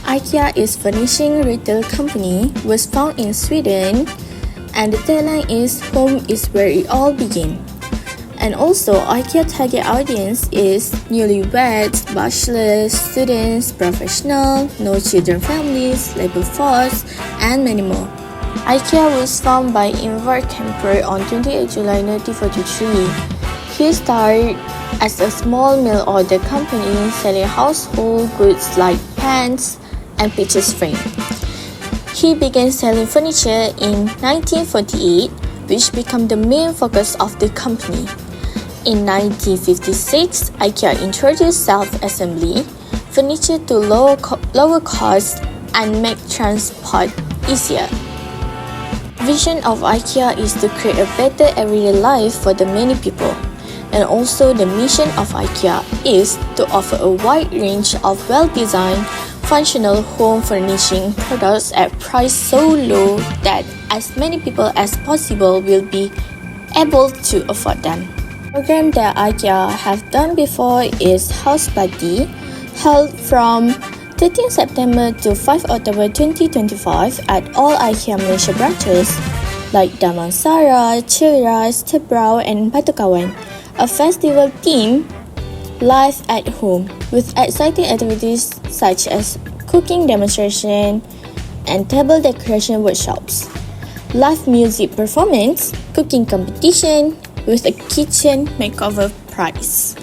Ikea is furnishing retail company, was founded in Sweden, and the tagline is "Home is where it all began." And also, Ikea target audience is newlyweds, bachelors, students, professionals, no children families, labor force, and many more. Ikea was founded by Ingvar Kamprad on 28 July 1943. He started as a small mail order company selling household goods like pans and picture frames. He began selling furniture in 1948, which became the main focus of the company. In 1956, Ikea introduced self-assembly furniture to lower cost and make transport easier. Vision of Ikea is to create a better everyday life for the many people. And also the mission of Ikea is to offer a wide range of well-designed, functional home furnishing products at price so low that as many people as possible will be able to afford them. Program that Ikea have done before is House Party, held from 13 September to 5 October 2025 at all Ikea Malaysia branches like Damansara, Ciras, Tebrau, and Batu Kawan. A festival theme, Live at Home, with exciting activities such as cooking demonstration and table decoration workshops, live music performance, cooking competition, with a kitchen makeover prize.